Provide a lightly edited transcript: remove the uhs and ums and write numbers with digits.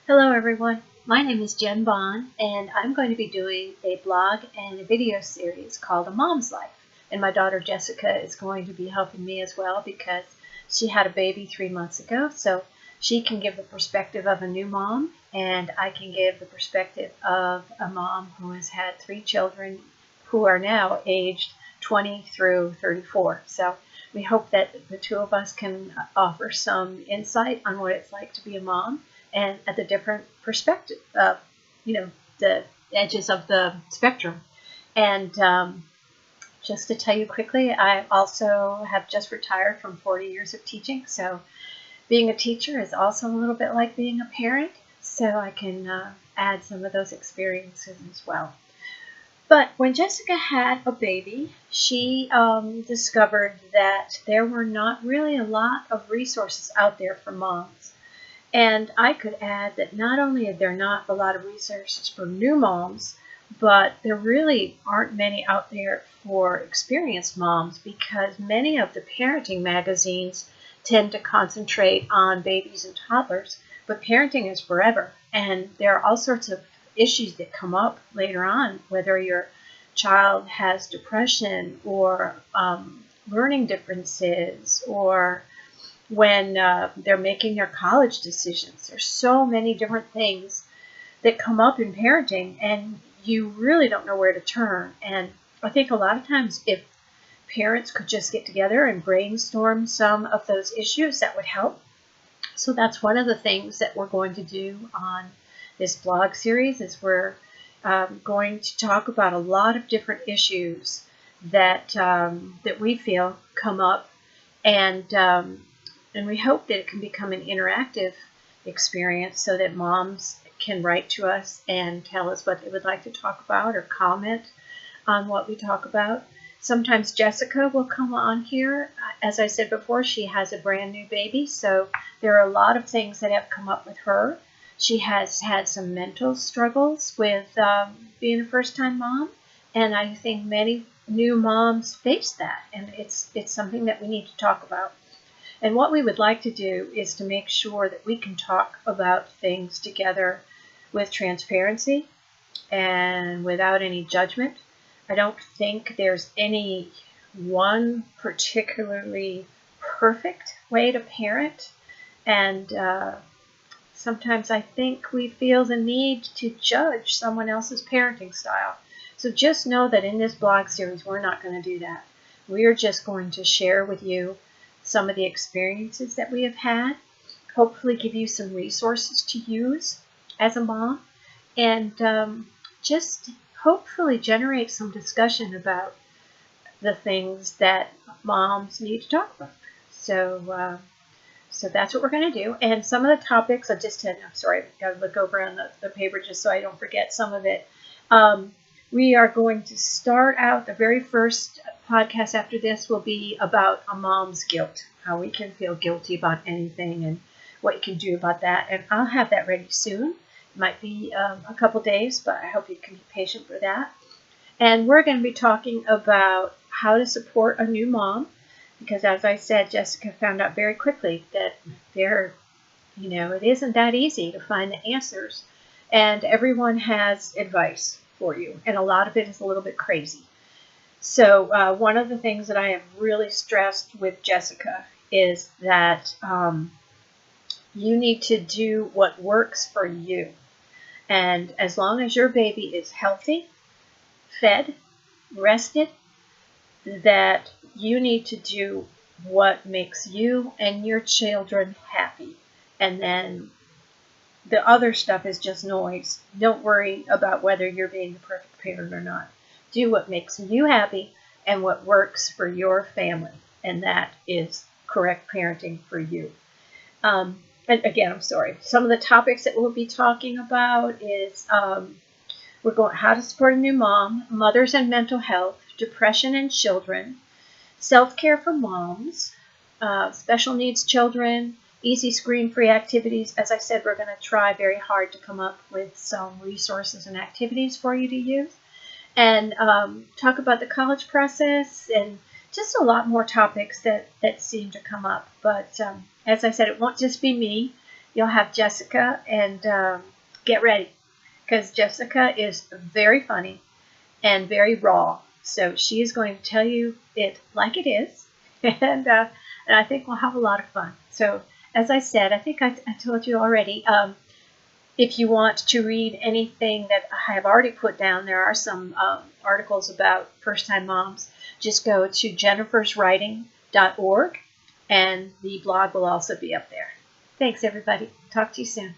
Hello everyone, my name is Jen Bond and I'm going to be doing a blog and a video series called A Mom's Life. And my daughter Jessica is going to be helping me as well because she had a baby 3 months ago. So she can give the perspective of a new mom and I can give the perspective of a mom who has had 3 children who are now aged 20 through 34. So we hope that the two of us can offer some insight on what it's like to be a mom and at the different perspective of, the edges of the spectrum. And just to tell you quickly, I also have just retired from 40 years of teaching. So being a teacher is also a little bit like being a parent. So I can add some of those experiences as well. But when Jessica had a baby, she discovered that there were not really a lot of resources out there for moms. And I could add that not only are there not a lot of resources for new moms, but there really aren't many out there for experienced moms because many of the parenting magazines tend to concentrate on babies and toddlers, but parenting is forever. And there are all sorts of issues that come up later on, whether your child has depression or learning differences or when they're making their college decisions. There's so many different things that come up in parenting, and you really don't know where to turn. And I think a lot of times if parents could just get together and brainstorm some of those issues, that would help. So that's one of the things that we're going to do on this blog series is we're going to talk about a lot of different issues that we feel come up, and we hope that it can become an interactive experience so that moms can write to us and tell us what they would like to talk about or comment on what we talk about. Sometimes Jessica will come on here. As I said before, she has a brand new baby, so there are a lot of things that have come up with her. She has had some mental struggles with being a first-time mom, and I think many new moms face that, and it's something that we need to talk about. And what we would like to do is to make sure that we can talk about things together with transparency and without any judgment. I don't think there's any one particularly perfect way to parent. And sometimes I think we feel the need to judge someone else's parenting style. So just know that in this blog series, we're not going to do that. We are just going to share with you some of the experiences that we have had, hopefully give you some resources to use as a mom, and just hopefully generate some discussion about the things that moms need to talk about. So that's what we're going to do. And some of the topics, I'm sorry, I've got to look over on the paper just so I don't forget some of it. We are going to start out, the very first podcast after this will be about a mom's guilt, how we can feel guilty about anything and what you can do about that. And I'll have that ready soon. It might be a couple days, but I hope you can be patient for that. And we're going to be talking about how to support a new mom, because as I said, Jessica found out very quickly that it isn't that easy to find the answers, and everyone has advice for you, and a lot of it is a little bit crazy. So one of the things that I have really stressed with Jessica is that you need to do what works for you. And as long as your baby is healthy, fed, rested, that you need to do what makes you and your children happy. And then the other stuff is just noise. Don't worry about whether you're being the perfect parent or not. Do what makes you happy and what works for your family. And that is correct parenting for you. And again, I'm sorry. Some of the topics that we'll be talking about is we're going how to support a new mom, mothers and mental health, depression and children, self-care for moms, special needs children, easy screen-free activities. As I said, we're going to try very hard to come up with some resources and activities for you to use. And talk about the college process and just a lot more topics that seem to come up. But as I said, it won't just be me. you'll have Jessica, and get ready, because Jessica is very funny and very raw. So she is going to tell you it like it is, and I think we'll have a lot of fun. So as I said, I think I told you already. If you want to read anything that I have already put down, there are some articles about first-time moms. Just go to jenniferswriting.org, and the blog will also be up there. Thanks, everybody. Talk to you soon.